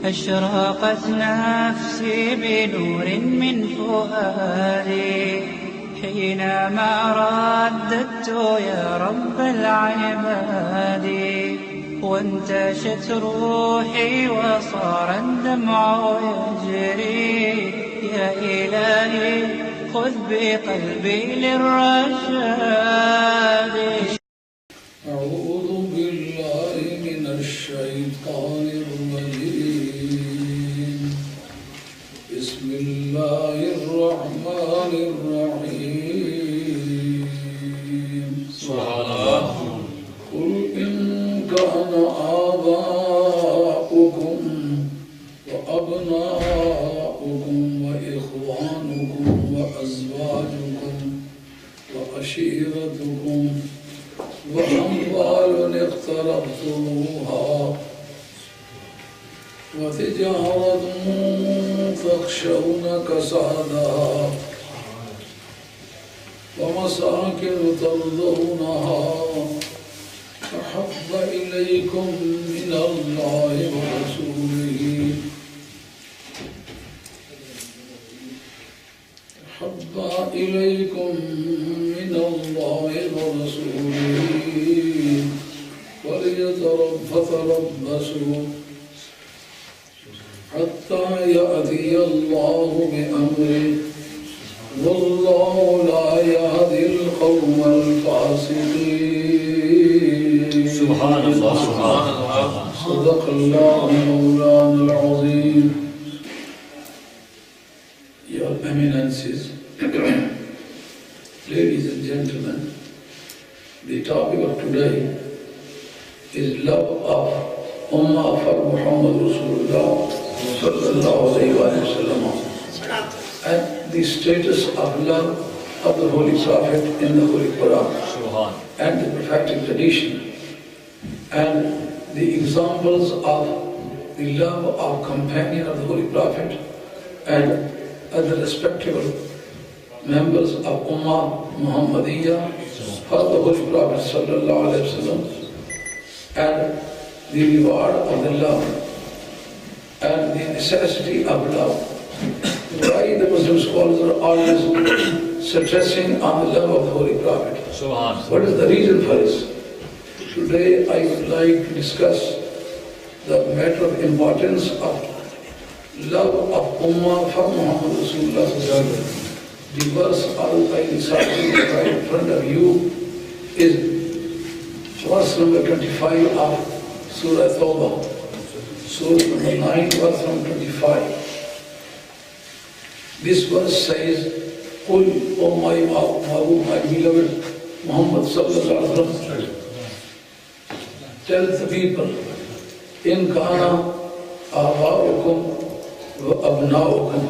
أشرقت نفسي بنور من فؤادي حينما رددت يا رب العباد وانتشت روحي وصار الدمع يجري يا إلهي خذ بقلبي للرشاد. أعوذ بالله من الشيطان الرجيم. بسم الله الرحمن الرحيم. سبحان الله. قل إن كان آباؤكم وأبناؤكم وإخوانكم وأزواجكم وعشيرتكم وأموال اقترفتموها وتجارة تخشون كسادها ومساكن ترضونها أحب إليكم من الله ورسوله أحب إليكم من الله ورسوله فتربصوا حتى يأتي الله بأمره والله لا يهدي القوم الفاسقين. سبحان الله. سبحان الله. صدق الله مولانا العظيم. Your Eminences, ladies and gentlemen, the topic of today is love of Ummah for Muhammad Rasulullah sallallahu alayhi wa sallam and the status of love of the Holy Prophet in the Holy Quran and the prophetic tradition and the examples of the love of companion of the Holy Prophet and other respectable members of Ummah Muhammadiyya for the Holy Prophet sallallahu alayhi wa sallam and the reward of the love and the necessity of love. Why the Muslim scholars are always stressing on the love of the Holy Prophet? What is the reason for this? Today I would like to discuss the matter of importance of love of Ummah for Muhammad Rasulullah. The verse I recited right in front of you is verse number 25 of Surah Tawbah. Surah number 9, verse number 25. This verse says, Qul, O my beloved Muhammad sallallahu alaihi wasallam, tell the people, in kana aba'ukum wa abna'ukum,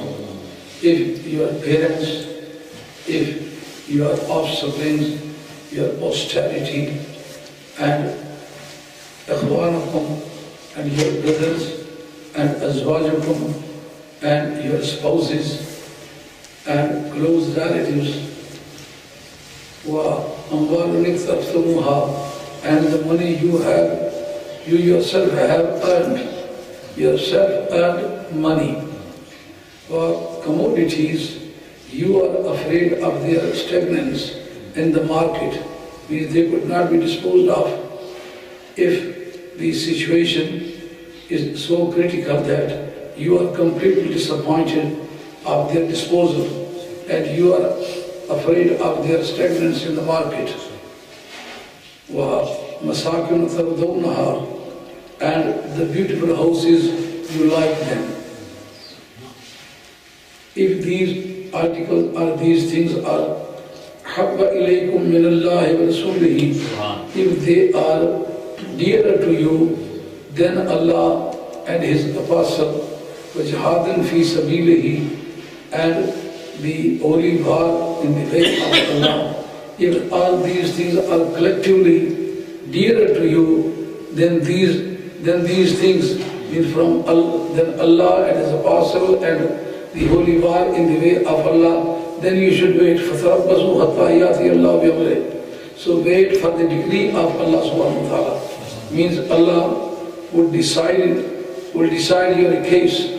if your parents, if your offspring, your posterity, and ikhwanakum, and your brothers, and azwajakum, and your spouses, and close relatives, wa amwalun iqtarftumuha, and the money you yourself have earned, money, wa commodities, you are afraid of their stagnance in the market, means they could not be disposed of. If the situation is so critical that you are completely disappointed of their disposal and you are afraid of their stagnance in the market. وَمَسَاكِنُ تَرْضَوْنَهَا, and the beautiful houses, you like them. If these articles or these things are حَبَّ إِلَيْكُم مِّنَ اللَّهِ وَرَسُولِهِ, if they are dearer to you than Allah and His Apostle, وَجِهَادٍ فِي سَبِيلِهِ, and the holy war in the way of Allah, if all these things are collectively dearer to you than these things, means from Allah, than Allah and His Apostle and the holy war in the way of Allah, then you should wait. فَتَرَبَّصُوا حَتَّى يَأْتِيَ اللَّهُ بِأَمْرِهِ. So wait for the decree of Allah subhanahu wa ta'ala. Means Allah would decide will decide your case,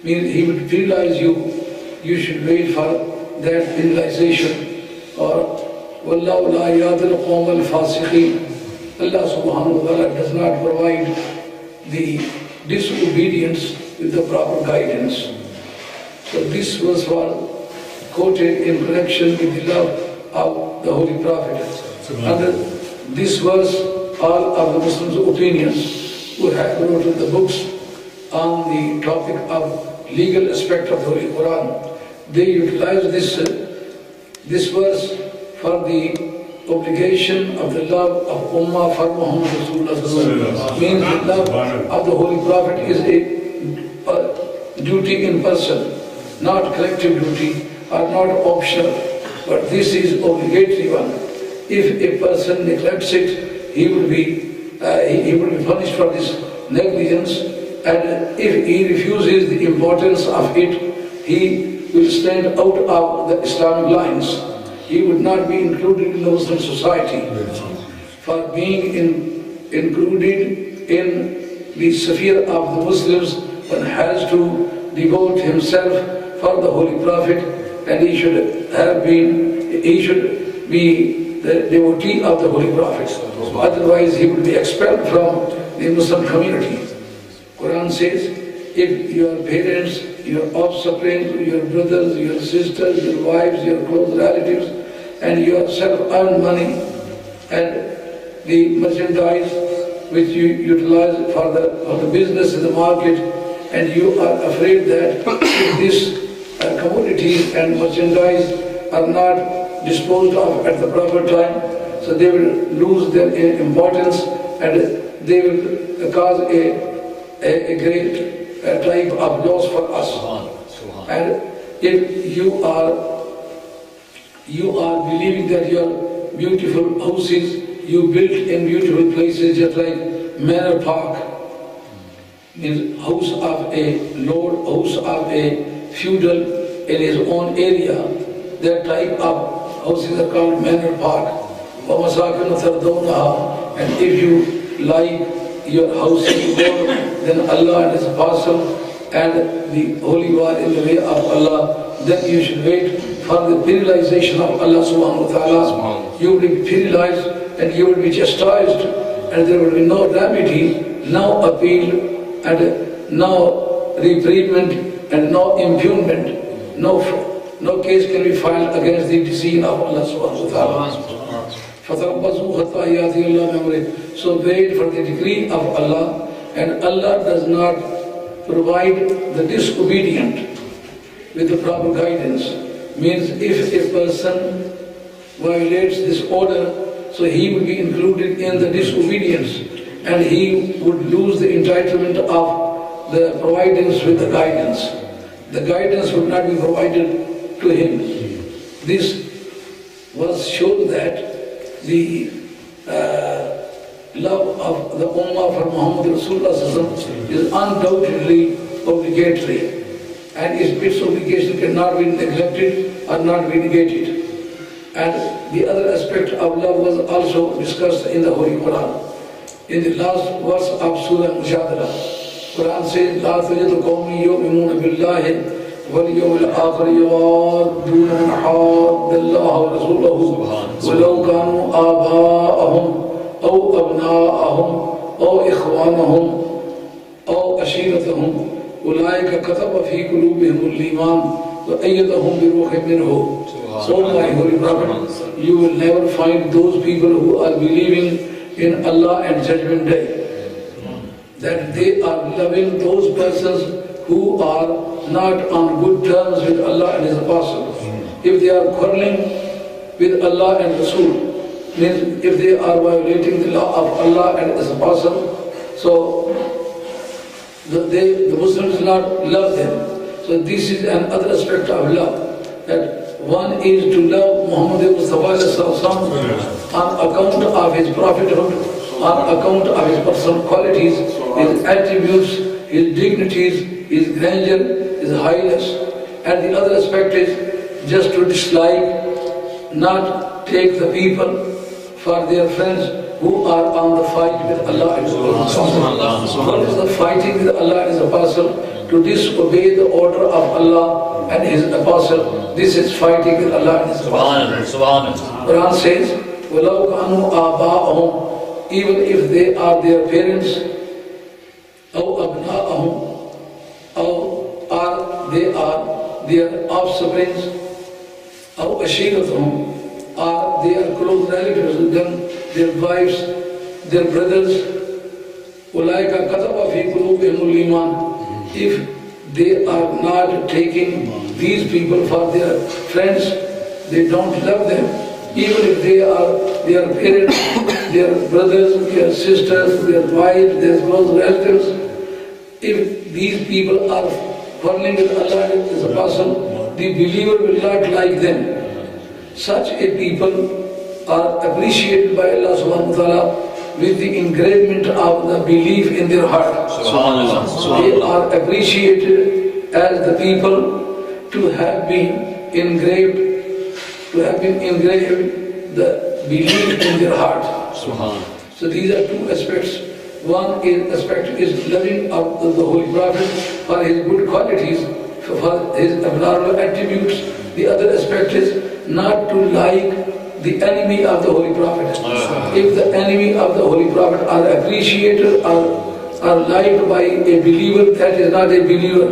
means he will penalize you, you should wait for that penalization. Or Wallahu la yadil qawm al-fasiqeen. Allah subhanahu wa ta'ala does not provide the disobedience with the proper guidance. So this verse was quoted in connection with the love of the Holy Prophet. Under this verse, all of the Muslims' opinions who have written the books on the topic of legal aspect of the Holy Quran, they utilize this verse for the obligation of the love of Ummah for Muhammad Rasulullah. Means the love of the Holy Prophet is a duty in person, not collective duty or not optional, but this is obligatory one. If a person neglects it, he will be punished for this negligence, and if he refuses the importance of it, he will stand out of the Islamic lines. He would not be included in the Muslim society. For being included in the sphere of the Muslims, one has to devote himself for the Holy Prophet, and he should be the devotee of the Holy Prophet. Otherwise, he will be expelled from the Muslim community. Quran says, if your parents, your offspring, your brothers, your sisters, your wives, your close relatives, and yourself earn money, and the merchandise which you utilize for the business in the market, and you are afraid that if these commodities and merchandise are not disposed of at the proper time, so they will lose their importance and they will cause a great type of loss for us. And if you are believing that your beautiful houses you built in beautiful places, just like Manor Park, means house of a lord, house of a feudal in his own area, that type of houses are called Manor Park. And if you like your house in gold, then Allah and His Apostle and the holy war in the way of Allah, then you should wait for the penalization of Allah subhanahu wa ta'ala. You will be penalized and you will be chastised, and there will be no remedy, no appeal, and no reprimand, and no impugnment. No case can be filed against the decision of Allah subhanahu wa ta'ala. So wait for the decree of Allah, and Allah does not provide the disobedient with the proper guidance. Means if a person violates this order, so he will be included in the disobedience, and he would lose the entitlement of the providence with the guidance. The guidance would not be provided to him. This was shown that the love of the Ummah for Muhammad Rasulullah is undoubtedly obligatory, and its obligation cannot be neglected or not be negated. And the other aspect of love was also discussed in the Holy Quran. In the last verse of Surah Mujadala, Quran says, لا تجد قوم يؤمنون بالله واليوم الآخر يوادون من حاد الله ورسوله ولو كانوا آباءهم أو أبناءهم أو إخوانهم أو عشيرتهم أولئك كتب في قلوبهم الإيمان وأيدهم بروح منه. So my Holy Prophet, you will never find those people who are believing in Allah and Judgment Day, that they are loving those persons who are not on good terms with Allah and His Apostle. If they are quarreling with Allah and Rasul, means if they are violating the law of Allah and His Apostle, so the Muslims do not love them. So this is another aspect of love, that one is to love Muhammad Mustafa on account of his prophethood, on account of his personal qualities, his attributes, his dignities, his grandeur, his highness. And the other aspect is just to dislike, not take the people for their friends, who are on the fight with Allah and His Apostle. What is the fighting with Allah and His Apostle? To disobey the order of Allah and His Apostle. This is fighting with Allah and His Apostle. Quran says, وَلَوْ كَانُوا آبَاءَهُمْ, even if they are their parents, أَوْ أَبْنَاءَهُمْ, or they are their offsprings, أَوْ أَشِيرَتَهُمْ, or they are close relatives with them, their wives, their brothers, أُولَٰئِكَ كَتَبَ فِي قُلُوبِهِمُ الْإِيمَانَ. If they are not taking these people for their friends, they don't love them, even if they are their parents, their brothers, their sisters, their wives, their close relatives. If these people are quarreling with Allah and His Apostle, the believer will not like them. Such a people are appreciated by Allah subhanahu wa ta'ala with the engravement of the belief in their heart. They are appreciated as the people to have been engraved the belief in their heart. So these are two aspects. One aspect is loving of the Holy Prophet for his good qualities, for his abnormal attributes. The other aspect is not to like the enemy of the Holy Prophet. If the enemy of the Holy Prophet are appreciated or are liked by a believer, that is not a believer.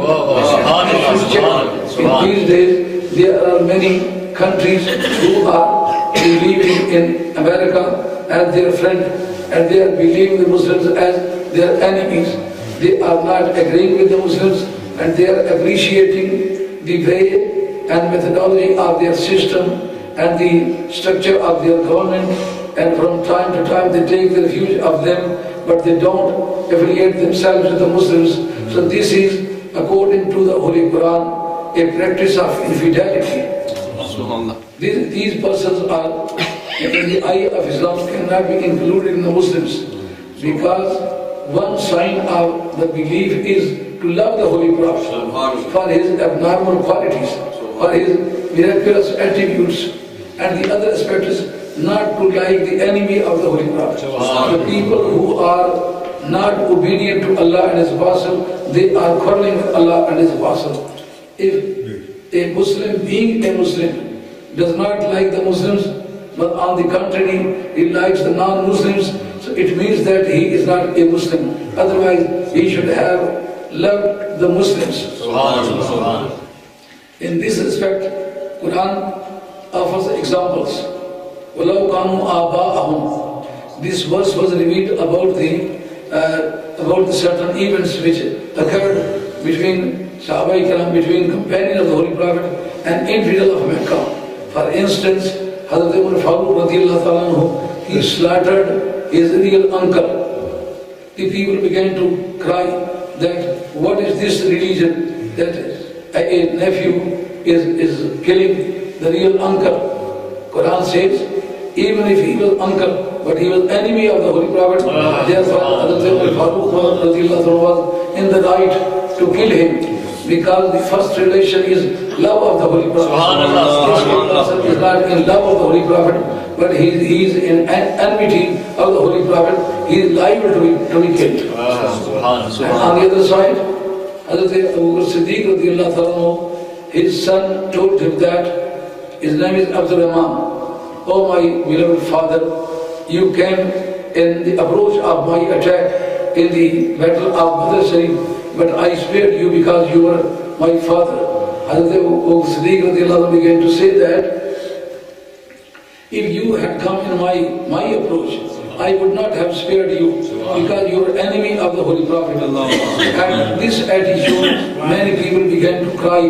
In these days, there are many countries who are believing in America as their friend, and they are believing the Muslims as their enemies. They are not agreeing with the Muslims, and they are appreciating the way and methodology of their system and the structure of their government, and from time to time they take the refuge of them, but they don't affiliate themselves with the Muslims. So this is, according to the Holy Quran, a practice of infidelity. These persons are, in the eye of Islam, cannot be included in the Muslims, because one sign of the belief is to love the Holy Prophet for his abnormal qualities, for his miraculous attributes, and the other aspect is not to like the enemy of the Holy Prophet. The people who are not obedient to Allah and His Apostle, they are quarreling with Allah and His Apostle. If a Muslim, being a Muslim, does not like the Muslims, but on the contrary, he likes the non-Muslims, so it means that he is not a Muslim. Otherwise, he should have loved the Muslims. In this respect, Quran offers examples. وَلَوْ كَانُوا آبَاءَهُمْ. This verse was revealed about the certain events which occurred between s.a.w, between companions of the Holy Prophet and infidel of Mecca. For instance, Hazrat Mufakir-E-Islam, he slaughtered his real uncle. The people began to cry that what is this religion that a nephew is killing the real uncle. Quran says, even if he was uncle, but he was enemy of the Holy Prophet, therefore Hazrat Mufakir-E-Islam was in the right to kill him, because the first relation is love of the Holy Prophet. This person is not in love of the Holy Prophet, but he is in enmity of the Holy Prophet. He is liable to be killed. And on the other side, Hazrat Siddiq, his son told him that his name is Abdul. Oh my beloved father, you came in the approach of my attack in the battle of Badr Sharif, but I spared you because you were my father. Hazrat Siddiq began to say that if you had come in my approach, I would not have spared you, because you were enemy of the Holy Prophet. And this attitude, many people began to cry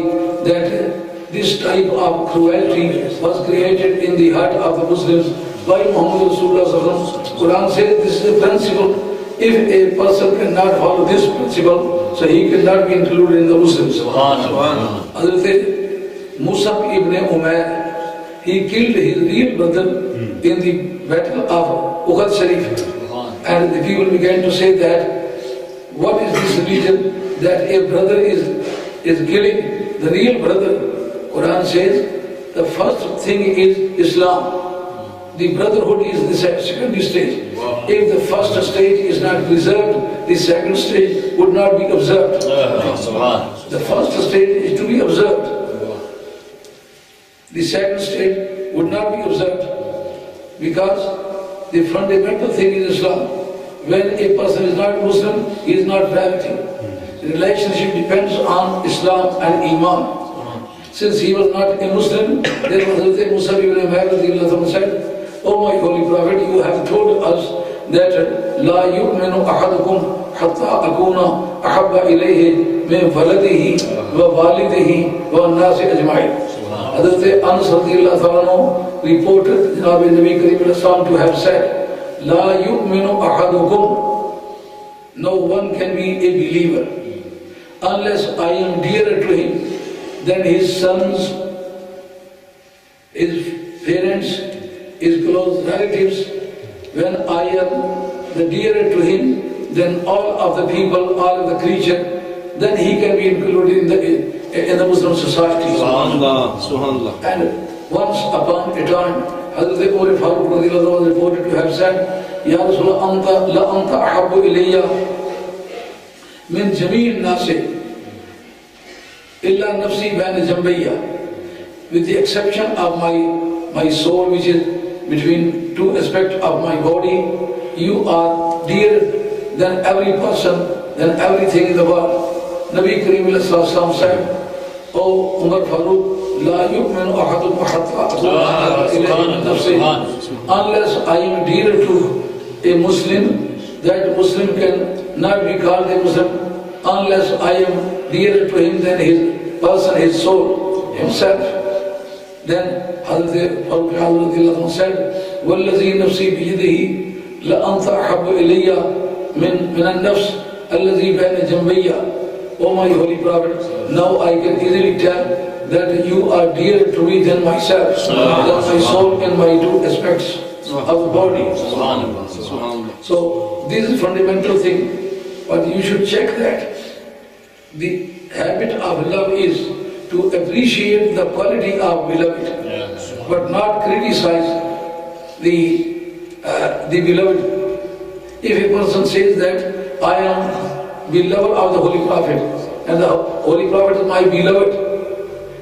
that this type of cruelty was created in the heart of the Muslims by Muhammad Rasulullah. Quran says this is a principle. If a person cannot follow this principle, so he cannot be included in the Muslims. Hazrat Musab ibn Umair, he killed his real brother in the battle of Uhud Sharif. And the people began to say that, what is this religion that a brother is killing the real brother? Quran says, the first thing is Islam. The brotherhood is the second stage. Wow. If the first stage is not preserved, the second stage would not be observed. The first stage is to be observed. The second stage would not be observed because the fundamental thing in Islam, when a person is not Muslim, he is not vanity. The relationship depends on Islam and Iman. Since he was not a Muslim, then Hazrat Musa ibn Umair said, "Oh my Holy Prophet, you have told us that La yu'minu ahadukum hatta akuna ahabba ilayhi min waladihi wa walidihi wa nasi ajma'in." Hazrat Anas reported Janabi Nabi Kareem Islam to have said, "La yu'minu ahadukum." No one can be a believer unless I am dearer to him than his sons, his parents, his close relatives. When I am the dearer to him than all of the people, all of the creature, then he can be included in the Muslim society. Subhanallah, Subhanallah. And once upon a time, Hazrat Umar Farooq was reported to have said, "Ya Rasulullah, la anta ahabbu ilayya min jami'in nasi illa nafsi baina jambayya." With the exception of my soul, which is between two aspects of my body, you are dearer than every person, than everything in the world. Nabi Kareem said, "O Umar Farooq, la yu'minu ahadukum hatta akuna ilayhi nafsi." Unless I am dearer to a Muslim, that Muslim can not be called a Muslim unless I am dearer to him than his person, his soul, himself. Then Hazrat Farooq said, "Wallazi nafsi biyadihi la anta ahabbu ilayya min an-nafs allazi bayna jambayya." O my Holy Prophet, now I can easily tell that you are dearer to me than myself, than my soul and my two aspects of the body. So this is fundamental thing, but you should check that. The habit of love is to appreciate the quality of beloved, but not criticize the beloved. If a person says that I am beloved of the Holy Prophet and the Holy Prophet is my beloved,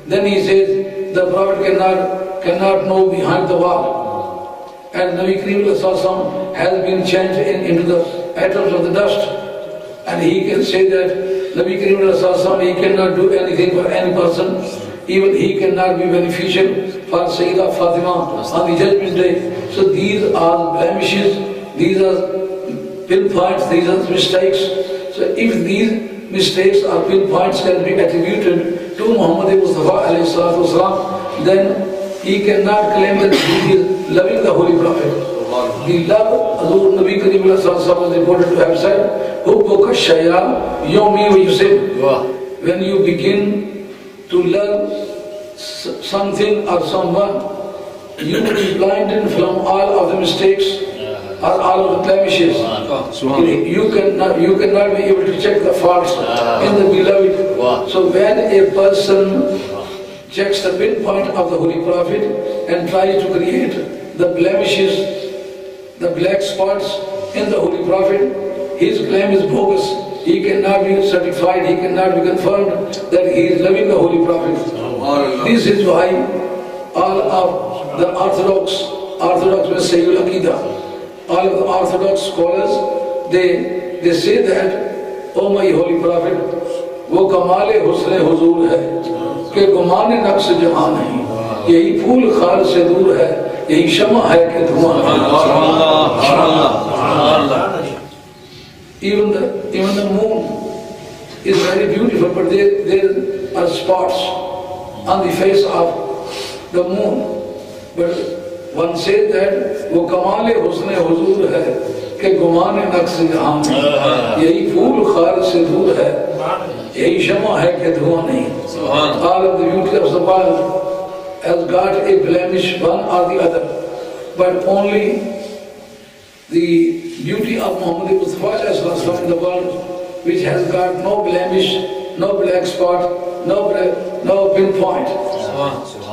then he says the Prophet cannot know behind the wall. And Nabi Kareem has been changed into the atoms of the dust, and he can say that Nabi Kareem he cannot do anything for any person, even he cannot be beneficial for Sayyidah Fatima on the Judgment Day. So these are blemishes, these are pinpoints, these are mistakes. So if these mistakes or pinpoints can be attributed to Muhammad Mustafa ﷺ, then he cannot claim that he is loving the Holy Prophet. The love, Hazrat Nabi Kareem was reported to have said, "Hubbuka shay'a yawmi wa yusib." When you begin to love something or someone, you will be blinded from all of the mistakes or all of the blemishes. You cannot be able to check the faults in the beloved. So when a person checks the pinpoint of the Holy Prophet and tries to create the blemishes, the black spots in the Holy Prophet, his claim is bogus. He cannot be certified, he cannot be confirmed that he is loving the Holy Prophet. This is why all of the Orthodox will say all of the Orthodox scholars, they say that, "Oh my Holy Prophet, वो कमाल हुस्न हुजूर है कि गुमान नक्श जहां नहीं, यही फूल खाल से दूर है, यही शमा है कि धुआं नहीं." Even the moon is very beautiful, but there are spots on the face of the moon. But one says that वो कमाल हुस्न हुजूर है कि गुमान नक्श जहां नहीं, यही फूल खाल से दूर है, यही शमा है कि धुआं नहीं. All of the beauty of the world has got a blemish, one or the other, but only the beauty of Muhammad Mustafa in the world, which has got no blemish, no black spot, no pinpoint.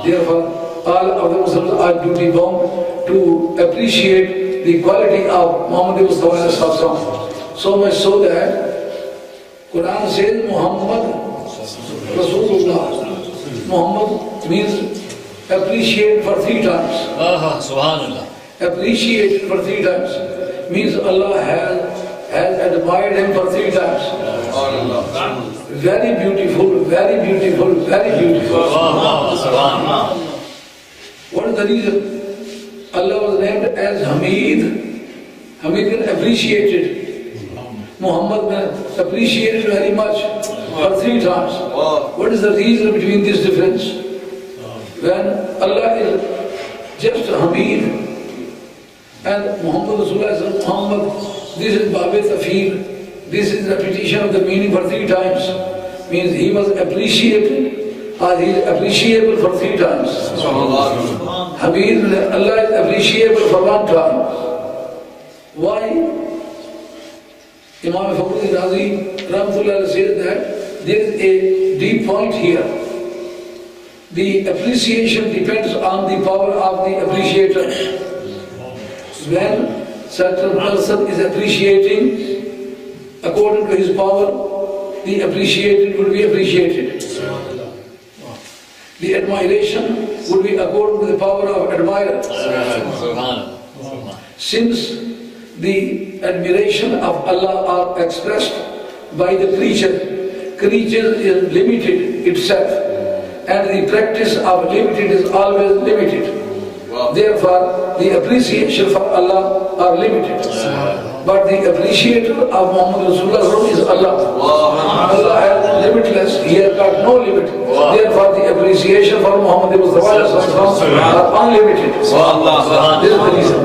Therefore, all of the Muslims are duty bound to appreciate the quality of Muhammad Mustafa. So much so that Quran says Muhammad Rasulullah. Muhammad means appreciate for 3 times. Subhanallah. Appreciated for 3 times means Allah has admired him for 3 times. Very beautiful, very beautiful, very beautiful. What is the reason? Allah was named as Hamid. Hamid means appreciated. Muhammad means appreciated very much for 3 times. What is the reason between this difference? When Allah is just Hamid and Muhammad Rasulullah, Muhammad, this is Babe Tafir, this is repetition of the meaning for 3 times, means he was appreciated or he is appreciable for 3 times. Hamid, Allah is appreciable for 1 time. Why? Imam Mufakir-E-Islam Rahmatullah says that there is a deep point here. The appreciation depends on the power of the appreciator. When certain person is appreciating according to his power, the appreciated will be appreciated. The admiration would be according to the power of admirer. Since the admiration of Allah are expressed by the creature is limited itself, and the practice of limited is always limited. Therefore, the appreciation for Allah are limited. But the appreciator of Muhammad Rasulullah is Allah. Allah is limitless, He has got no limit. Therefore, the appreciation for Muhammad Mustafa are unlimited. This is the reason.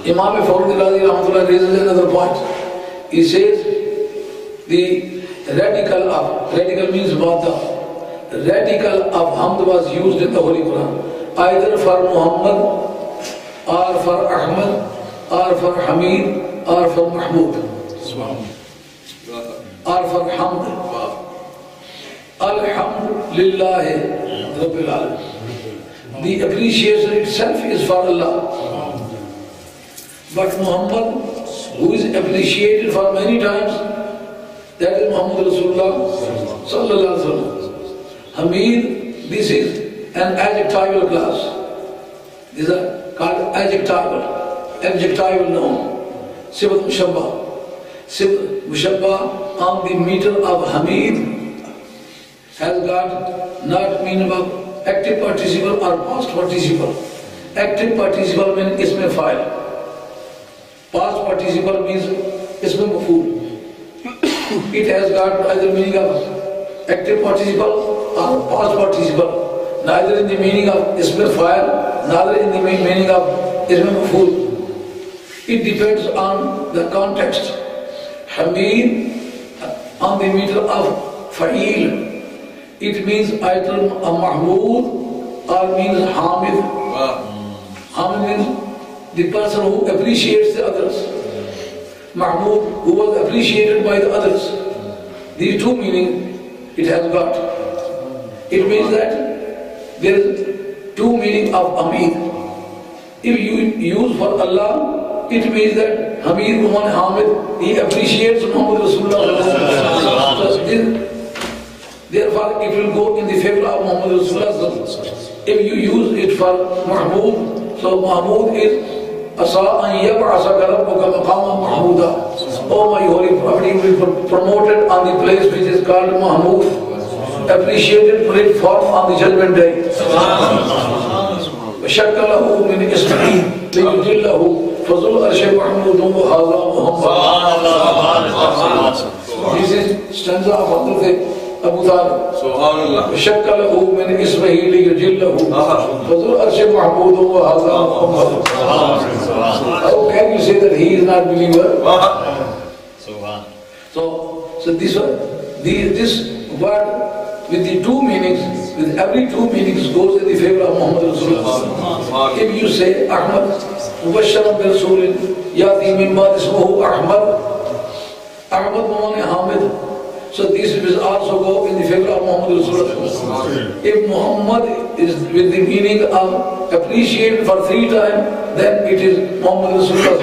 Imam Mufakir-E-Islam raises another point. He says, the radical means Mata. Radical of Hamd was used in the Holy Quran, either for Muhammad, or for Ahmad, or for Hamid, or for Mahmud, or for Hamd. Alhamdulillah Rabbil Alamin. The appreciation itself is for Allah. But Muhammad, who is appreciated for many times, that is Muhammad Rasulullah Sallallahu Alaihi Wasallam. Hamid, this is an adjectival class. These are called adjectival noun. Sibat Mushabba. Sibat Mushabba on the meter of Hamid has got not meaning of active participle or past participle. Active participle means isme fa'il. Past participle means isme maf'ul. It has got either meaning of active participle or past participle, neither in the meaning of isme fa'il, neither in the meaning of isme maf'ul. It depends on the context. Hamid on the meter of fa'il, it means either a mahmood or means hamid. Hamid means the person who appreciates the others. Mahmood, who was appreciated by the others. These 2 meanings it has got. It means that there is 2 meanings of Hamid. If you use for Allah, it means that Hamid Muhammad Hamid, he appreciates Muhammad Rasulullah. Therefore, it will go in the favor of Muhammad Rasulullah. If you use it for Mahmoud, so Mahmoud is s.a.w. Oh my holy prophet, you will be promoted on the place which is called Mahmoud, appreciated platform on the judgment day. وشكله من اسمه ليجله فذو العرش محمود وهذا محمد. This is stanza of Abu Talib. وشكله من اسمه ليجله فذو العرش محمود وهذا محمد. How can you say that he is not believer? So this word with the 2 meanings, with every 2 meanings goes in the favor of Muhammad Rasulullah. If you say Ahmad, Mubasharan bi Rasulin, Yati min ba'd ismuhu Ahmad, Ahmad Muhammad Hamid. So this will also go in the favor of Muhammad Rasulullah. If Muhammad is with the meaning of appreciate for 3 times, then it is Muhammad Rasulullah.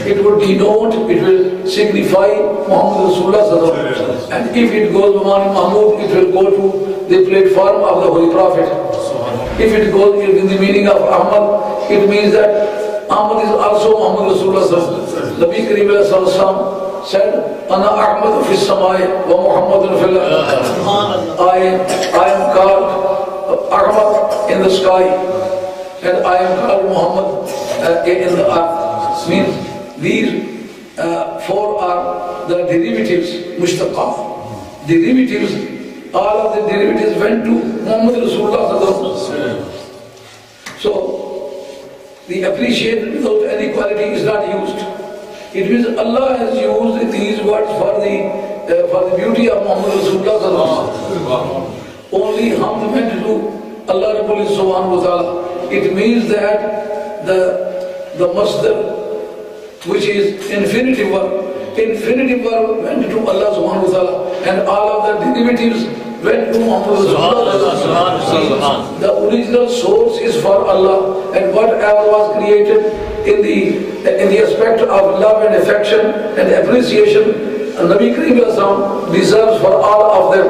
It would denote, it will signify Muhammad Rasulullah. And if it goes Muhammad Mahmud, it will go to the platform of the Holy Prophet. If it goes in the meaning of Ahmad, it means that Ahmad is also Muhammad Rasulullah. Nabi Kareem said, Ana Ahmad fi samai wa Muhammadun fil I am called Ahmad in the sky and I am called Muhammad in the earth. Means these 4 are the derivatives, mushtaqah. Derivatives, all of the derivatives went to Muhammad Rasulullah. So, the appreciation without any quality is not used. It means Allah has used these words for the beauty of Muhammad Rasulullah. Only hamd meant to Allah Rabbul Subhanahu wa Ta'ala. It means that the masdar, which is infinitive verb went to Allah Subhanahu wa Ta'ala, and all of the derivatives went to Muhammad Rasulullah. The original source is for Allah, and whatever was created in the aspect of love and affection and appreciation, Nabi Kareem deserves for all of them.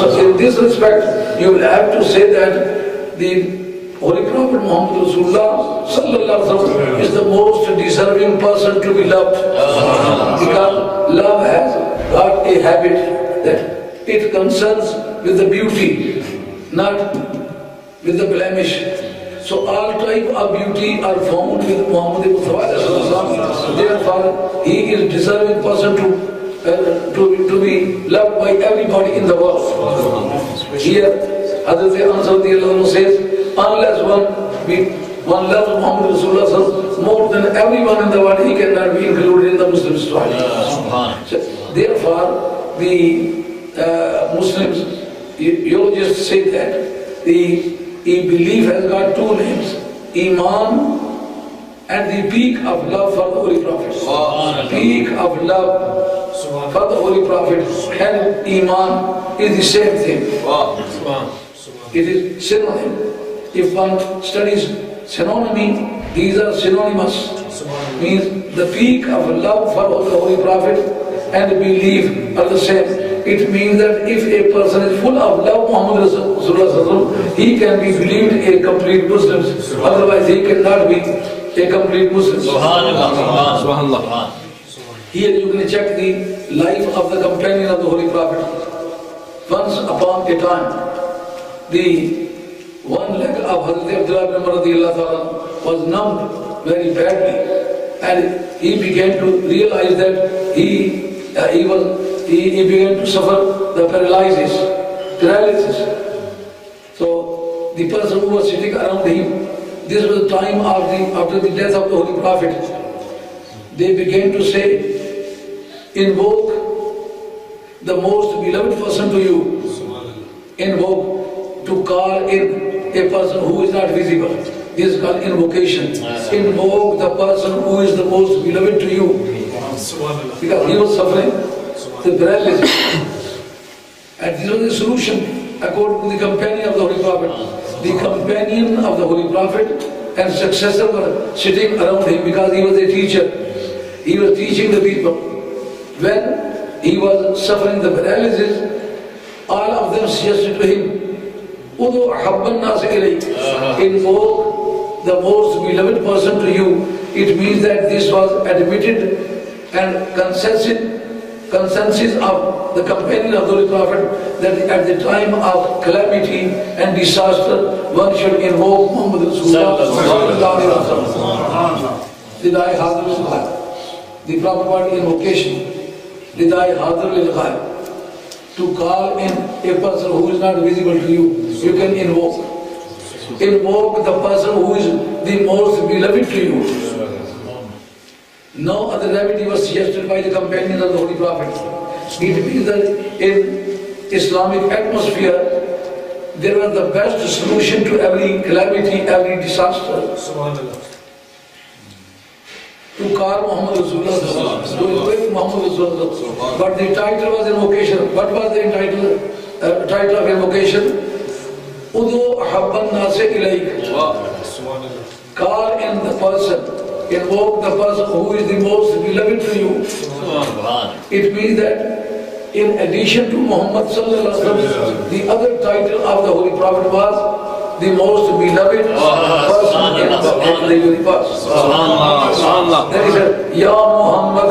So in this respect, you will have to say that the Holy Prophet Muhammad Rasulullah sallallahu alaihi wasallam is the most deserving person to be loved, because love has got a habit that it concerns with the beauty, not with the blemish. So all type of beauty are found with Muhammad Mustafa. Therefore, he is deserving person to be loved by everybody in the world. Here, Hazrat Ansar says, unless one loves Muhammad Rasulullah more than everyone in the world, he cannot be included in the Muslim story. So, therefore, the Muslims, you just say that the belief has got 2 names, Iman and the peak of love for the Holy Prophet. Peak of love for the Holy Prophet and Iman is the same thing. It is synonym. If one studies synonymy, these are synonymous. Means the peak of love for the Holy Prophet and belief are the same. It means that if a person is full of love Muhammad Rasulullah, he can be believed a complete Muslim. Otherwise he cannot be a complete Muslim. Subhanallah. Here you can check the life of the companion of the Holy Prophet. Once upon a time, the one leg of Hazrat Abdul was numbed very badly, and he began to realize that he began to suffer the paralysis. So the person who was sitting around him, this was the time after the death of the Holy Prophet. They began to say, invoke the most beloved person to you. Invoke, to call in a person who is not visible. This is called invocation. Invoke the person who is the most beloved to you. Because he was suffering the paralysis. And this was the solution according to the companion of the Holy Prophet. The companion of the Holy Prophet and successor were sitting around him because he was a teacher. He was teaching the people. When he was suffering the paralysis, all of them suggested to him, Udu ahabban nas ilayk. Invoke the most beloved person to you. It means that this was admitted and consensus of the companion of the Holy Prophet that at the time of calamity and disaster, one should invoke Muhammad Rasulullah. Lidai Hadr lil Ghaib. The proper word invocation. Lidai Hadr lil Ghaib. To call in a person who is not visible to you, you can invoke. Invoke the person who is the most beloved to you. No other remedy was suggested by the companions of the Holy Prophet. It means that in Islamic atmosphere, there was the best solution to every calamity, every disaster. to call Muhammad Rasulullah, to invoke Muhammad Rasulullah. But the title was invocation. What was the title of invocation? Udu habban nase ilayk. Call in the person, invoke the person who is the most beloved to you. It means that in addition to Muhammad sallallahu alaihi wasallam, the other title of the Holy Prophet was the most beloved person in the universe. Then he said, Ya Muhammad.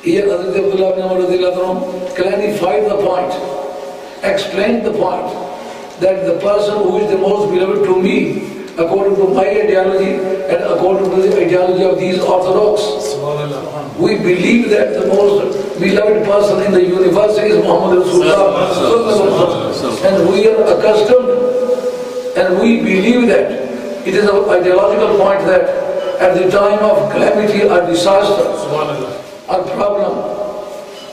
Here Hazrat Abdullah bin Umar clarified the point, explained the point, that the person who is the most beloved to me, according to my ideology and according to the ideology of these Orthodox, we believe that the most beloved person in the universe is Muhammad Rasulullah. And we are accustomed and we believe that it is an ideological point that at the time of calamity or disaster or problem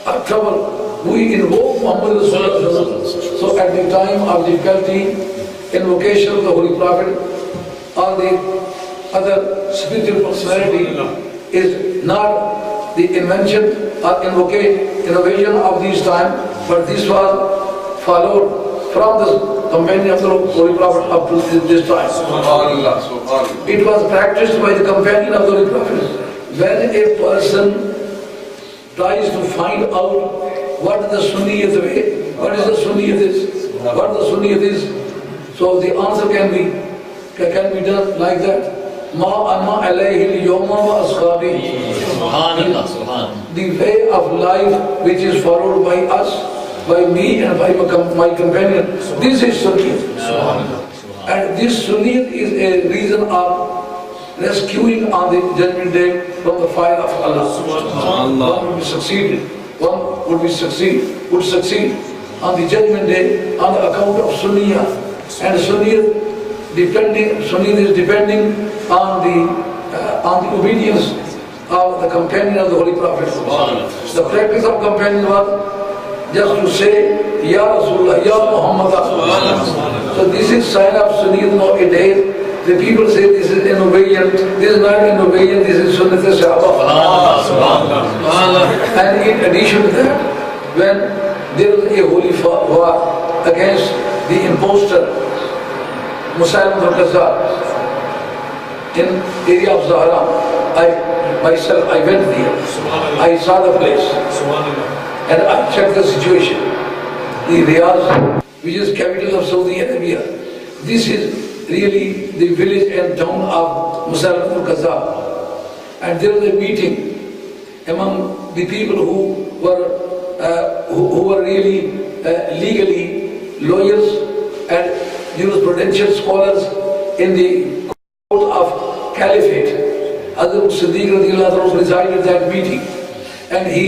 or trouble, we invoke Muhammad Rasulullah. So at the time of difficulty, invocation of the Holy Prophet or the other spiritual personality is not the invention or innovation of this time, but this was followed from the companion of the Holy Prophet up to this time. It was practiced by the companion of the Holy Prophet. When a person tries to find out what the Sunni is, what is the Sunni is, what the Sunni is, so the answer can be done like that. Ma anna alayhi al-yawma wa ashabi. The way of life which is followed by us, by me and by my companion, this is Sunni. And this Sunni is a reason of rescuing on the judgment day from the fire of Allah. One would succeed on the judgment day on the account of Sunniyah. And Sunni is depending on the obedience of the companion of the Holy Prophet. The practice of companion was just to say, Ya Rasulullah, Ya Muhammad. So this is sign of Sunni nowadays. The people say this is innovation. This is not innovation, this is Sunnat s.a.w. And in addition to that, when there was a holy war against the impostor, Mufakir-E-Islam, in area of Zahra, I went there. I saw the place. And I checked the situation. The Riyadh, which is capital of Saudi Arabia, this is really the village and town of Mufakir-E-Islam. And there was a meeting among the people who were really legally lawyers and jurisprudential scholars in the court of Caliphate. Abdul presided that meeting, and he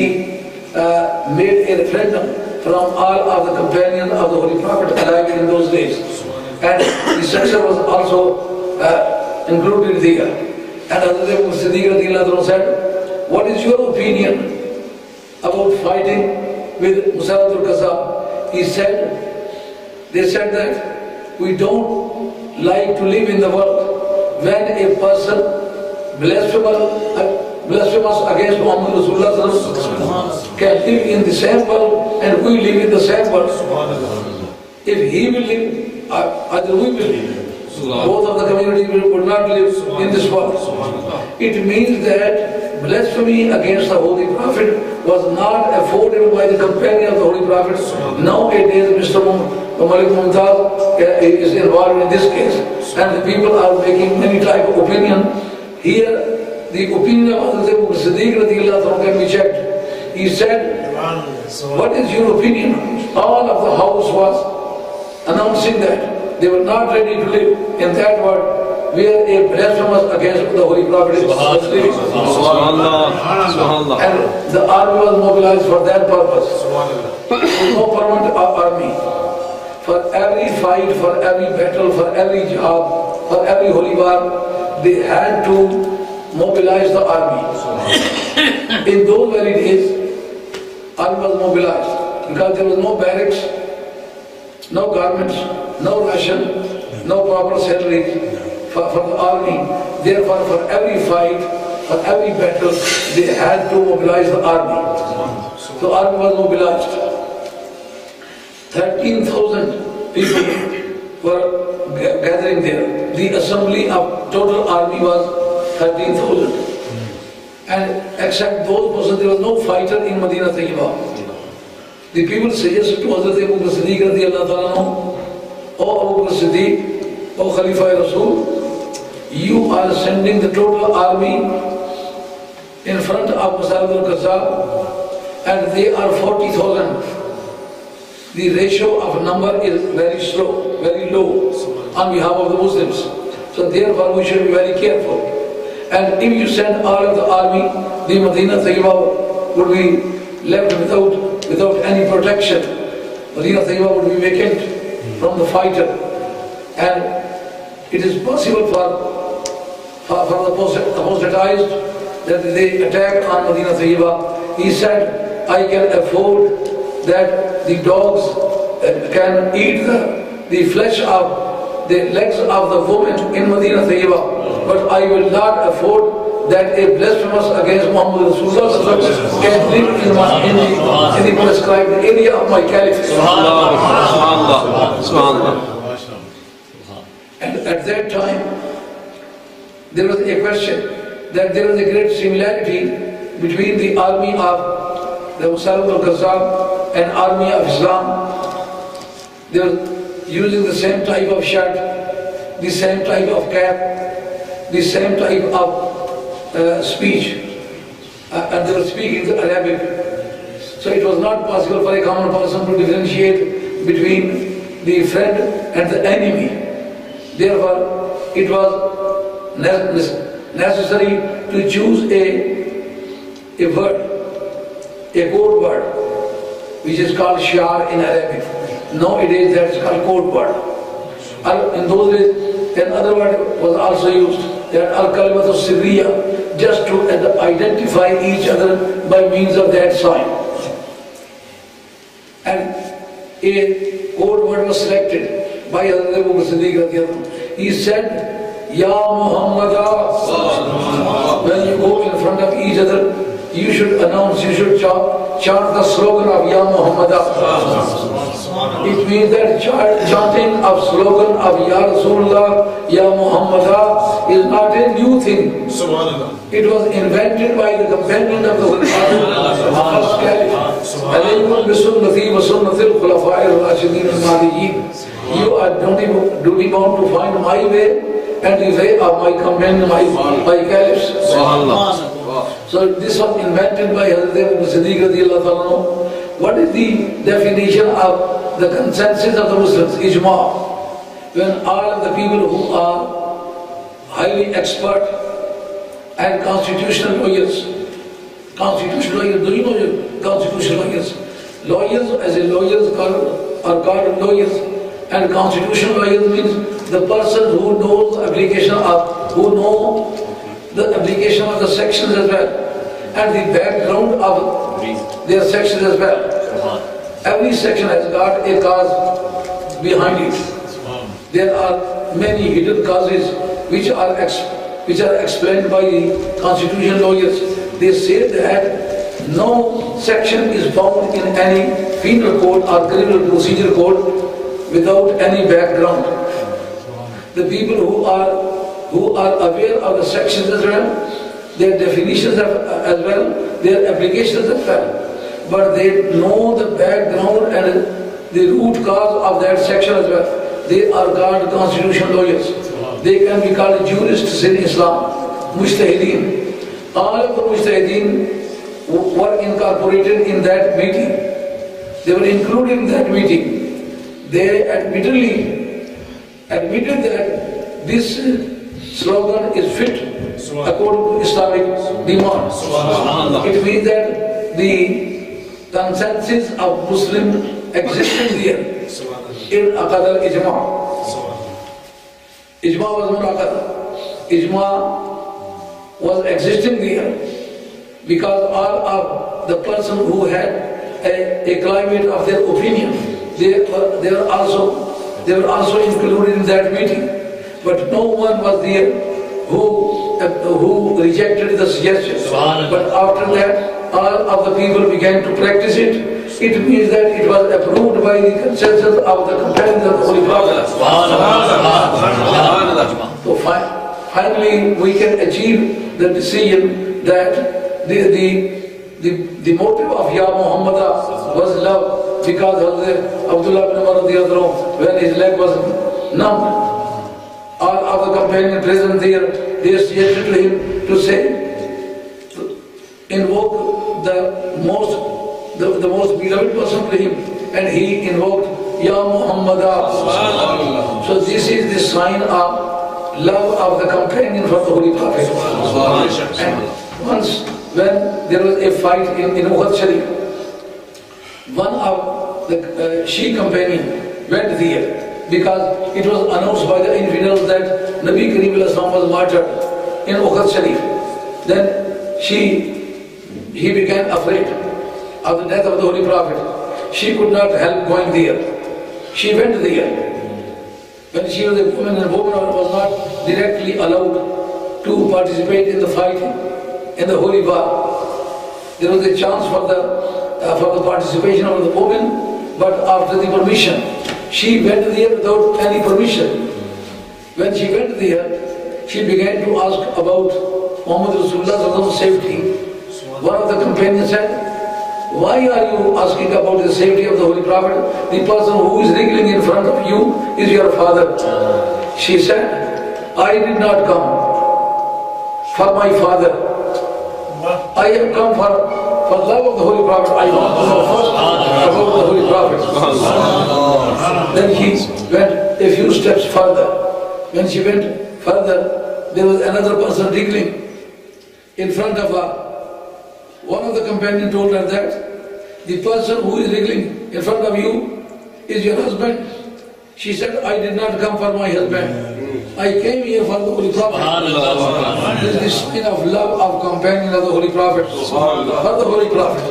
made a referendum from all of the companions of the Holy Prophet alive in those days. And the successor was also included there. And Abdul said, what is your opinion about fighting with Mufakir-E-Islam? They said that we don't like to live in the world when a person blasphemous against Muhammad Rasulullah can live in the same world and we live in the same world. If he will live, either we will live. Both of the community would not live in this world. It means that blasphemy against the Holy Prophet was not affordable by the companion of the Holy Prophet. Nowadays, Mr. Malik Mumtaz is involved in this case, and the people are making many type of opinion. Here, the opinion of Abdul can be checked. He said, what is your opinion? All of the house was announcing that they were not ready to live in that world where a blasphemous against the Holy Prophet was living. And the army was mobilized for that purpose. No permanent army. For every fight, for every battle, for every job, for every holy war, they had to mobilize the army. In those very days, army was mobilized because there was no barracks, no garments, no ration, no proper salaries. for the army. Therefore, for every fight, for every battle, they had to mobilize the army. So the army was mobilized. 13,000 people were gathering there. The assembly of total army was 13,000. And except those persons, there was no fighter in Medina Tayyibah. The people suggested to Hazrat Abu Bakr Siddiq radiallahu ta'ala, O Abu Bakr Siddiq, O Khalifa Rasul, you are sending the total army in front of Musa'ib al-Qazzab, and they are 40,000. The ratio of number is very slow, very low on behalf of the Muslims. So therefore we should be very careful. And if you send all of the army, the Medina Tayyibah would be left without any protection. Medina Tayyibah would be vacant from the fighter. And it is possible for the apostatized that they attack on Medina Tayyibah. He said, I can afford that the dogs can eat the flesh of the legs of the women in Medina Tayyibah, but I will not afford that a blasphemous against Muhammad Rasulullah can live in the prescribed area of my caliphate. And at that time, there was a question that there was a great similarity between the army of the Musa'ib al-Qazzab and army of Islam. They were using the same type of shirt, the same type of cap, the same type of speech, and they were speaking Arabic. So it was not possible for a common person to differentiate between the friend and the enemy. Therefore, it was necessary to choose a word, a code word, which is called shi'ar in Arabic. Nowadays that is called code word. In those days, another word was also used, that al-kalimatu sirriya, just to identify each other by means of that sign. And a code word was selected by Hazrat Abu Bakr Siddiq. He said, Ya Muhammadah. When you go in front of each other, you should announce, you should chant the slogan of Ya Muhammadah. It means that chanting of slogan of Ya Rasulullah, Ya Muhammadah is not a new thing. It was invented by the companion of the first caliph. Alaykum bisunnati wa sunnati al-khulafa'i ar-rashidin al-mahdiyyin. You are duty bound to find my way and the way of my companion, my caliphs. So this was invented by Hazrat Abu Siddiq radiallahu ta'ala. What is the definition of the consensus of the Muslims? Ijma. When all of the people who are highly expert and constitutional lawyers, do you know constitutional lawyers? Lawyers, as a lawyers are called lawyers, and constitutional lawyers means the person who knows the application of, the application of the sections as well, and the background of their sections as well. Every section has got a cause behind it. There are many hidden causes which are explained by the constitutional lawyers. They say that no section is found in any penal code or criminal procedure code without any background. The people who are aware of the sections as well, their definitions as well, their applications as well, but they know the background and the root cause of that section as well. They are called constitutional lawyers. They can be called jurists in Islam, mujtahideen. All of the mujtahideen were incorporated in that meeting. They were included in that meeting. They admitted that this slogan is fit according to Islamic demand. It means that the consensus of Muslim existed there in Aqad al-Ijma. Ijma was not Aqad. Ijma was existing there because all of the person who had a climate of their opinion, they were also included in that meeting. but no one was there who rejected the suggestion. But after that, all of the people began to practice it. It means that it was approved by the consensus of the companions of the Holy Prophet. So finally, we can achieve the decision that the motive of Ya Muhammad was love, because Abdullah bin Umar, when his leg was numb, all of the companions present there, they suggested to him to say, invoke the most beloved person to him, and he invoked Ya Muhammad. So this is the sign of love of the companion for the Holy Prophet. And once when there was a fight in Uhud Sharif, one of the Shia companion went there, because it was announced by the infidels that Nabi Kareem was martyred in Uhud Sharif. Then he became afraid of the death of the Holy Prophet. She could not help going there. She went there. When she was a woman, and a woman was not directly allowed to participate in the fight in the Holy War, there was a chance for the participation of the woman, but after the permission, she went there without any permission. When she went there, she began to ask about Muhammad Rasulullah's safety. One of the companions said, "Why are you asking about the safety of the Holy Prophet? The person who is wriggling in front of you is your father." She said, "I did not come for my father. I have come for love of the Holy Prophet. I want to know first about the Holy Prophet." Then he went a few steps further. When she went further, there was another person wriggling in front of her. One of the companions told her that the person who is wriggling in front of you is your husband. She said, "I did not come for my husband. I came here for the Holy Prophet." This is the sign of love of companion of the Holy Prophet. For the Holy Prophet.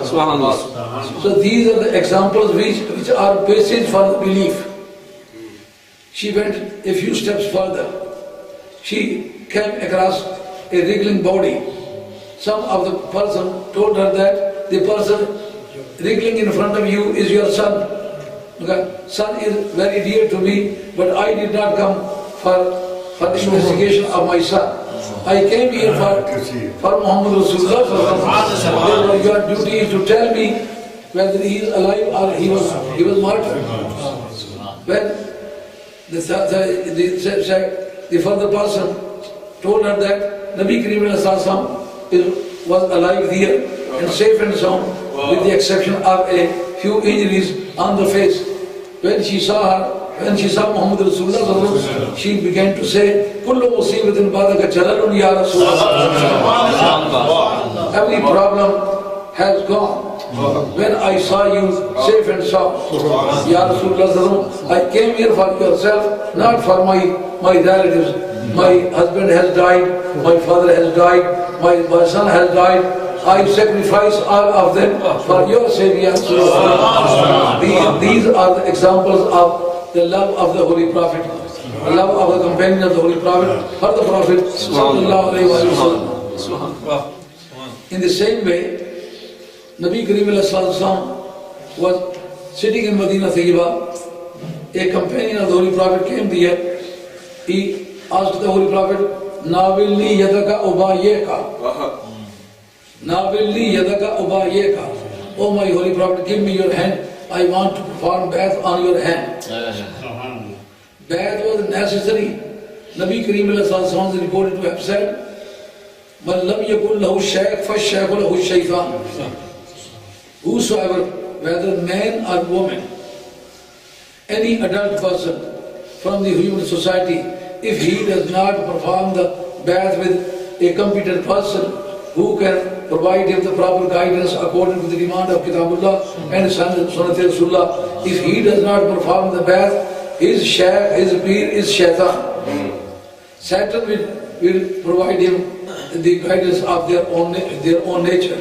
So these are the examples which are basis for the belief. She went a few steps further. She came across a wriggling body. Some of the person told her that the person wriggling in front of you is your son. Okay? Son is very dear to me, but I did not come for the investigation of my son. I came here for Muhammad Rasulullah. Your duty is to tell me whether he is alive or he was martyred. When the further person told her that Nabi Kareem was alive there and safe and sound, with the exception of a few injuries on the face. When she saw Muhammad Rasulullah, she began to say, "Kullu musibatin ba'daka jalalun ya Rasulullah." Every problem has gone when I saw you safe and sound. Ya Rasulullah, I came here for yourself, not for my relatives. My husband has died, my father has died, my son has died. I sacrifice all of them for your sake, Ya Rasulullah. These are the examples of the love of the Holy Prophet, the love of the companion of the Holy Prophet for the Prophet Sallallahu Alaihi Wasallam. In the same way, Nabi Kareem was sitting in Medina Tayyiba. A companion of the Holy Prophet came there. He asked the Holy Prophet, "Nawilni yadaka ubayeka." Nawilni yadaka ubayeka. Oh my Holy Prophet, give me your hand. I want to perform bath on your hand. Bath was necessary. Nabi Kareem is reported to have said, "Man lam yakun lahu shaykh fa shaykhu lahu shaytan." Whosoever, whether man or woman, any adult person from the human society, if he does not perform the bath with a competent person who can provide him the proper guidance according to the demand of Kitabullah and Sunnat Rasulullah, if he does not perform the bath, his shaykh, his peer is shaitan. Satan will provide him the guidance of their own nature.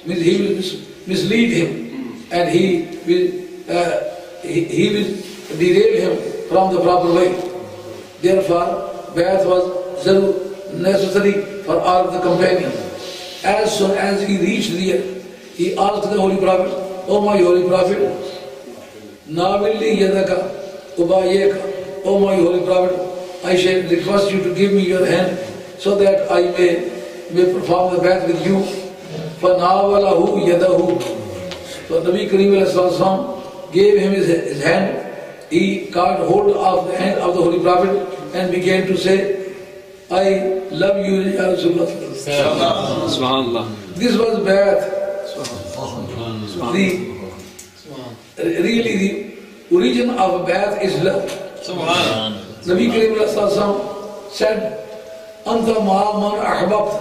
Means he will mislead him, and he will derail him from the proper way. Therefore, Bayat was necessary for all the companions. As soon as he reached there, he asked the Holy Prophet, "O my Holy Prophet, Nawilli Yadaka Ubayeka, O my Holy Prophet, I shall request you to give me your hand so that I may perform the Bayat with you." فَنَاوَلَهُ يَدَهُ. So Nabi Kareem gave him his hand. He caught hold of the hand of the Holy Prophet and began to say, "I love you, Ya Rasulullah." This was Bayat. Really the origin of Bayat is love. Nabi Kareem said, "Anta ma'a man ahbabta."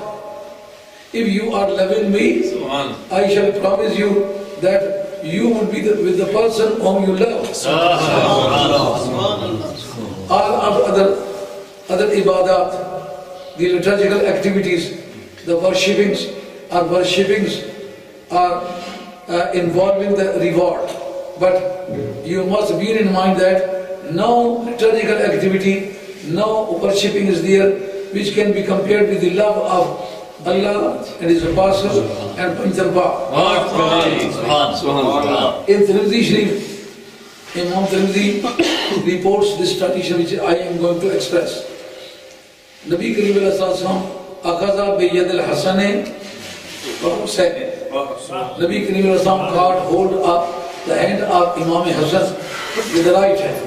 If you are loving me, I shall promise you that you would be with the person whom you love. All of other ibadat, the liturgical activities, the worshippings are involving the reward. But you must bear in mind that no liturgical activity, no worshipping is there which can be compared with the love of Allah and His Apostle and Panchamba. In Tirmidhi Sharif, Imam Tirmidhi reports this tradition which I am going to express. Nabi Kareem Akaza Biyad al-Hasan wa Husayn. Nabi Kareem caught hold of the hand of Imam Hassan with the right hand,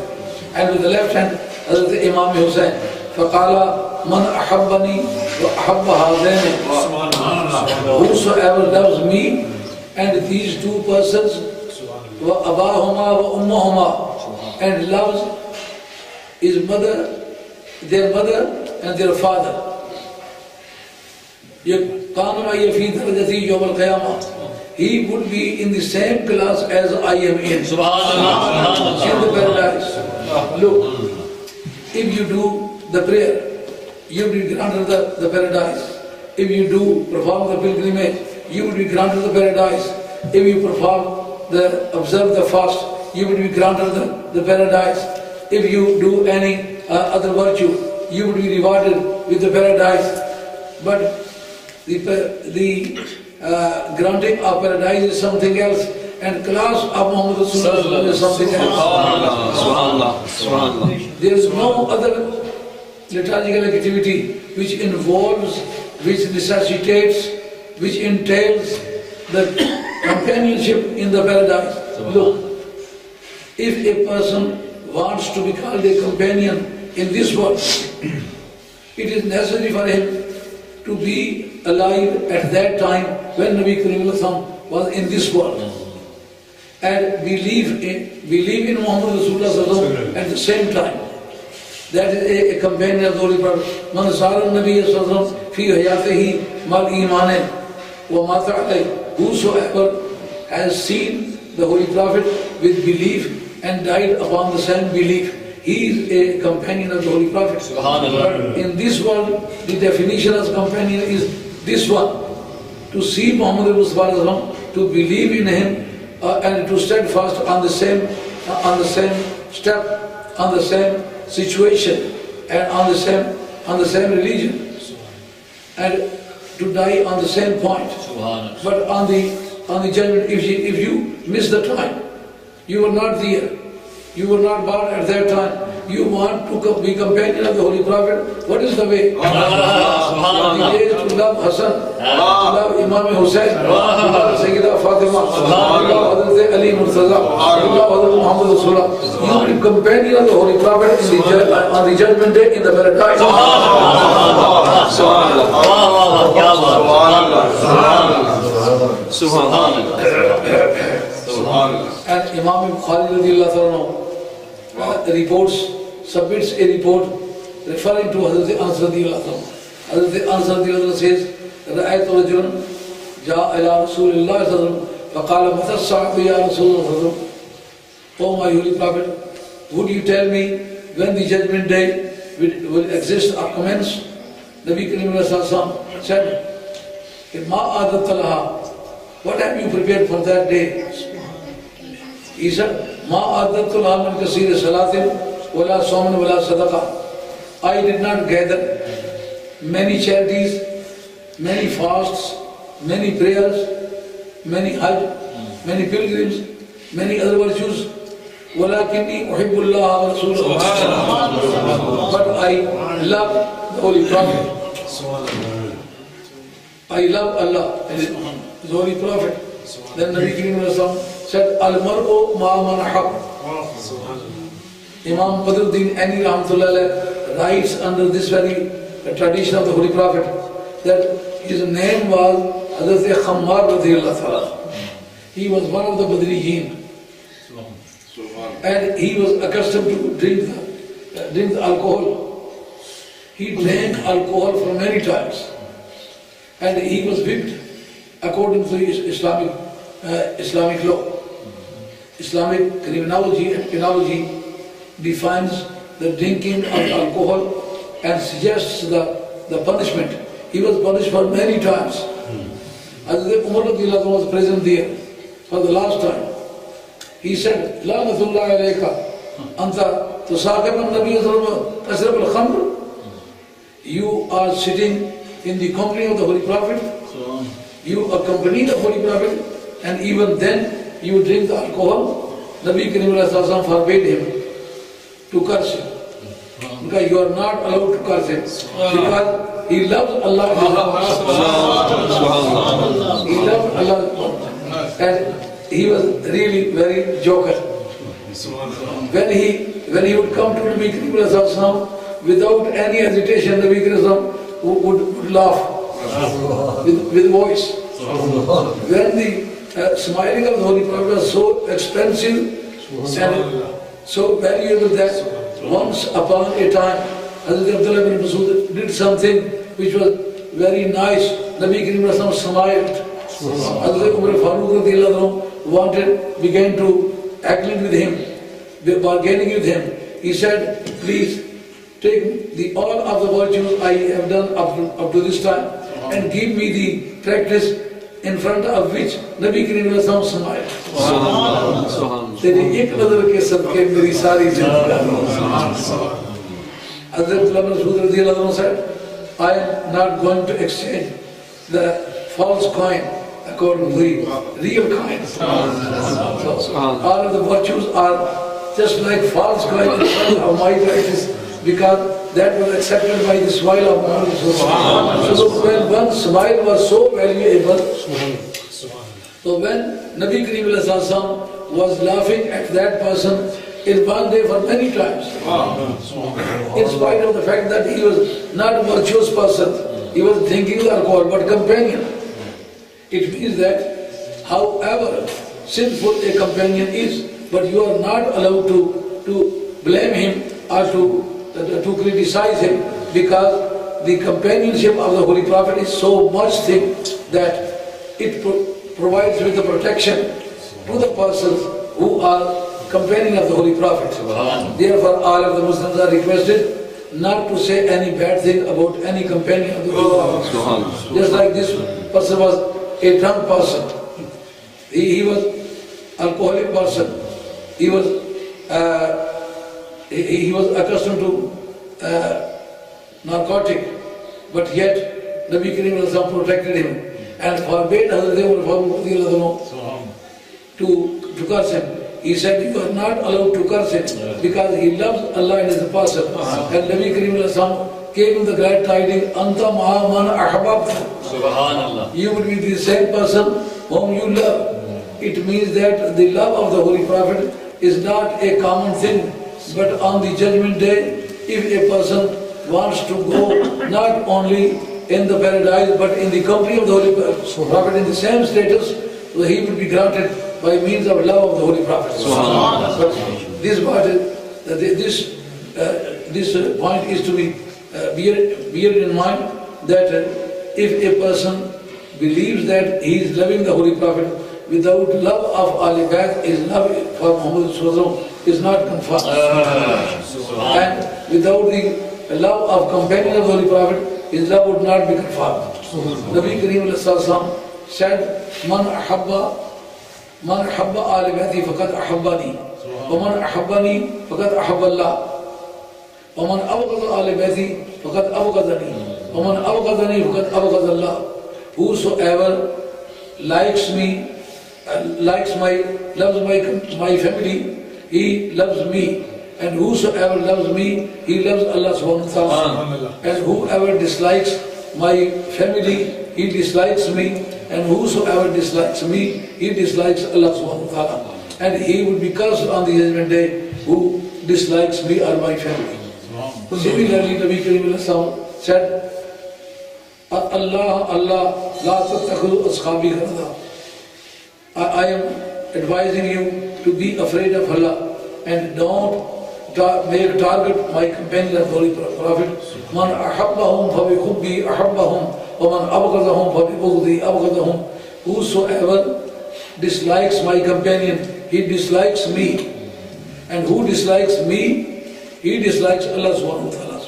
and with the left hand Hazrat Imam Hussain. فَقَالَ مَنْ أَحَبَّنِي وَأَحَبَّ هَذَيْنِ. Whosoever loves me and these two persons, وَأَبَاهُمَا وَأُمَّهُمَا, and loves his mother, their mother and their father. He would be in the same class as I am in the paradise. Look, if you do the prayer, you will be granted the paradise. If you do perform the pilgrimage, you will be granted the paradise. If you observe the fast, you will be granted the paradise. If you do any other virtue, you will be rewarded with the paradise. But the granting of paradise is something else, and class of Muhammad Rasulullah is something else. There is no other liturgical activity which involves, which necessitates, which entails the companionship in the paradise. Look, if a person wants to be called a companion in this world, it is necessary for him to be alive at that time when Nabi Kareem was in this world, and believe in Muhammad Rasulullah at the same time. That is a companion of the Holy Prophet. Man sara Nabi fi hayatihi mal iman wa mata alayh. Whosoever has seen the Holy Prophet with belief and died upon the same belief, he is a companion of the Holy Prophet. But in this world, the definition of companion is this one: to see Muhammad Rasulullah, to believe in him, and to steadfast on the same step, on the same situation, and on the same religion, and to die on the same point. But on the judgment, if you miss the time, you were not there, you were not born at that time, you want to be companion of the Holy Prophet, what is the way? The way is to love Hassan, to love Imam Hussain, to love Sayyidah Fatima, to love Hazrat Ali Murtaza, to love Hazrat Muhammad Rasulullah. You will be companion of the Holy Prophet on the judgment day in the paradise. And Imam Bukhari submits a report referring to Hazrat Anas radiyallahu anhu. Hazrat Anas radiyallahu anhu says, رأيت رجلا جاء إلى رسول الله صلى الله عليه وسلم فقال متى الساعة يا رسول الله. O my holy Prophet, would you tell me when the judgment day will exist or commence? Nabi Kareem said, Ma adat laha, what have you prepared for that day? He said, Ma adat laha min kasir salatin wala sawmin wala sadaqa. I did not gather many charities, many fasts, many prayers, many hajj, many pilgrims, many other virtues. وَلَكِنِّي أُحِبُّ اللَّهَ وَرَسُولَهُ. But I love the Holy Prophet. I love Allah and His Holy Prophet. Then Nabi Kareem said, Al-mar'u ma man hab. Imam Badruddin Ani Rahmatullah writes under this very tradition of the Holy Prophet that his name was Hazrat Khammar radiyallahu ta'ala. He was one of the Badriyin. And he was accustomed to drink the alcohol. He drank alcohol for many times. And he was whipped according to Islamic law. Islamic criminology and penology defines the drinking of alcohol and suggests the punishment. He was punished for many times. Hazrat Umar was present there for the last time. He said, La'natullah alayka, anta tusaqib an-nabiy tasrab al-khamr. You are sitting in the company of the Holy Prophet. You accompany the Holy Prophet, and even then you drink the alcohol. Nabi Kareem forbade him to curse him. Because you are not allowed to curse him. Because he loves Allah. He loves Allah. And he was really very joker. When he would come to Nabi Kareem without any hesitation, Nabi Kareem would laugh with voice. When the smiling of the Holy Prophet was so expensive and so valuable that once upon a time Hazrat Abdul bin Masud did something which was very nice. Nabi Kareem smiled. Hazrat Umar Farooq began to act with him, bargaining with him. He said, please take all of the virtues I have done up to this time and give me the practice in front of which Nabi Kareem smiled. तेरी एक नजर के सदके मेरी सारी जिंदगी. Hazrat said, I am not going to exchange the false coin according to the real coin. All of the virtues are just like false coin in front of my practice, because that was accepted by the smile of Muhammad. So when one smile was so valuable, so when Nabi Kareem was laughing at that person in one day for many times, in spite of the fact that he was not a virtuous person, he was drinking alcohol, but companion. It means that however sinful a companion is, but you are not allowed to blame him or to criticize him, because the companionship of the Holy Prophet is so much thing that it provides with the protection to the persons who are companion of the Holy Prophet. Therefore, all of the Muslims are requested not to say any bad thing about any companion of the Holy Prophet. Just like this person was a drunk person. He was alcoholic person. He was accustomed to narcotic, but yet Nabi Kareem protected him and forbade to curse him. He said, you are not allowed to curse him because he loves Allah and His Apostle. And Nabi Kareem gave him the glad tidings, Anta ma'a man ahbabta. Subhanallah. You will be the same person whom you love. It means that the love of the Holy Prophet is not a common thing, but on the judgment day, if a person wants to go not only in the paradise but in the company of the Holy Prophet in the same status, so he will be granted by means of love of the Holy Prophet. But this point is to be bear in mind that if a person believes that he is loving the Holy Prophet without love of Ali Bayt, his love for Muhammad is not confirmed. And without the love of companion of the Holy Prophet, his love would not be confirmed. Nabi Kareem said, Man ahabba Ali Bayti faqad ahabbani, wa man ahabbani faqad ahabba Allah. وَمَنْ أَبْغَضَ آلِ بَيْتِي فَقَدْ أَبْغَضَنِي وَمَنْ أَبْغَضَنِي فَقَدْ أَبْغَضَ اللَّهُ. Whosoever likes me, loves my family, he loves me. And whosoever loves me, he loves Allah subhanahu wa ta'ala. And whoever dislikes my family, he dislikes me. And whosoever dislikes me, he dislikes Allah subhanahu wa ta'ala. And he will be cursed on the judgment day who dislikes me or my family. Similarly, Nabi Karim said, Allah, la tattakhudhu ashabi gharada. I am advising you to be afraid of Allah and don't make target my companion of Holy Prophet. Man ahabbahum fa bi hubbi ahabbahum wa man abghadahum fa bi bughdi abghadahum. Whosoever dislikes my companion, he dislikes me. And who dislikes me, he dislikes Allah subhanahu wa ta'ala.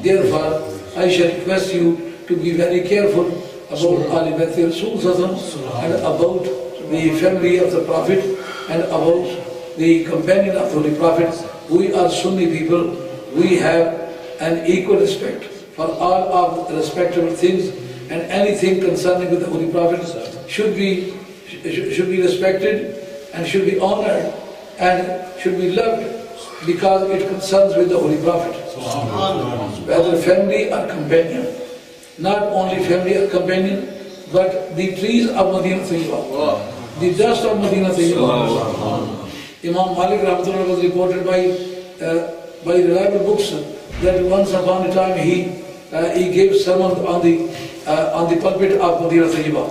Therefore, I shall request you to be very careful about Ali Baiti Rasul and about the family of the Prophet and about the companion of the Holy Prophet. We are Sunni people. We have an equal respect for all of the respectable things, and anything concerning with the Holy Prophet should be respected and should be honored and should be loved because it concerns with the Holy Prophet. Whether family or companion. Not only family or companion, but the trees of Medina Tayyibah, the dust of Medina Tayyibah. Imam Malik Rahmatullah was reported by reliable books that once upon a time he gave sermon on the pulpit of Medina Tayyibah.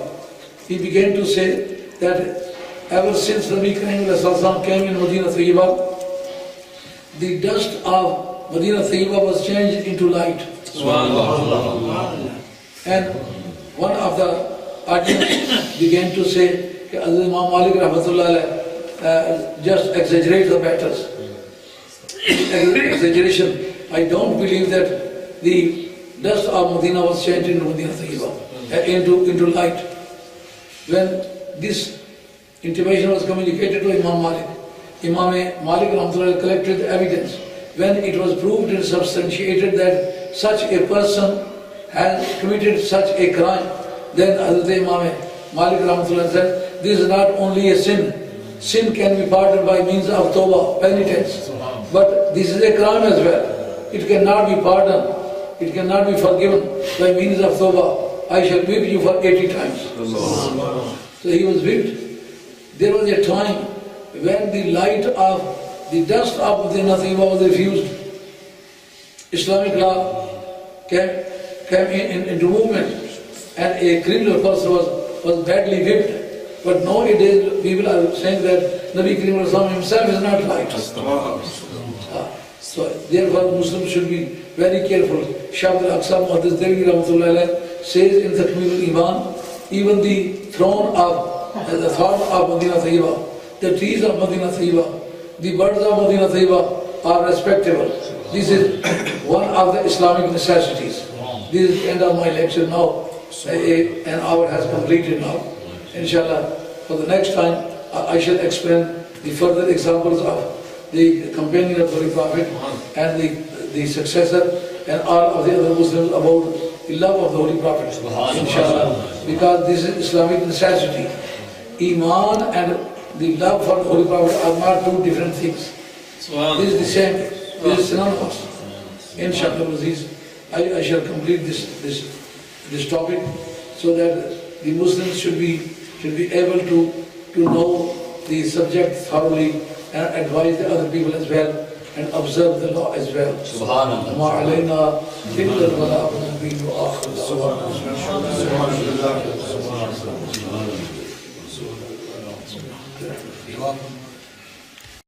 He began to say that ever since Nabi Karim came in Medina Tayyibah, the dust of Medina Tayyibah was changed into light. And one of the audience began to say, Imam Malik Rahmatullah just exaggerate the matters. Exaggeration. I don't believe that the dust of Medina was changed into Medina Tayyibah, into light. When this intimation was communicated to Imam Malik, Imam Malik Rahmatullah collected evidence. When it was proved and substantiated that such a person has committed such a crime, then Hazrat Imam Malik Rahmatullah said, this is not only a sin. Sin can be pardoned by means of tawbah, penitence. But this is a crime as well. It cannot be pardoned. It cannot be forgiven by means of tawbah. I shall whip you for 80 times. So he was whipped. There was a time when the light of the dust of Medina Tayyibah was refused. Islamic law came into movement, and a criminal person was badly whipped. But nowadays people are saying that Nabi Karim himself is not light. So therefore Muslims should be very careful. Shah al-Aqsa Muhaddis Devi Rahmatullah says in Takmeel al-Iman, even the throne of the thought of Medina Tayyibah, the trees of Medina Tayyibah, the birds of Medina Tayyibah are respectable. This is one of the Islamic necessities. This is the end of my lecture now. An hour has completed now. Inshallah, for the next time I shall explain the further examples of the companion of the Holy Prophet and the successor and all of the other Muslims about the love of the Holy Prophet. Inshallah, because this is Islamic necessity. Iman and the love for the Holy Prophet are not two different things. This is the same. This is synonymous. Inshallah, I shall complete this topic so that the Muslims should be able to know the subject thoroughly and advise the other people as well and observe the law as well. Subhanallah. Ma alayna illa al-balagh wa nabiyyu akhir.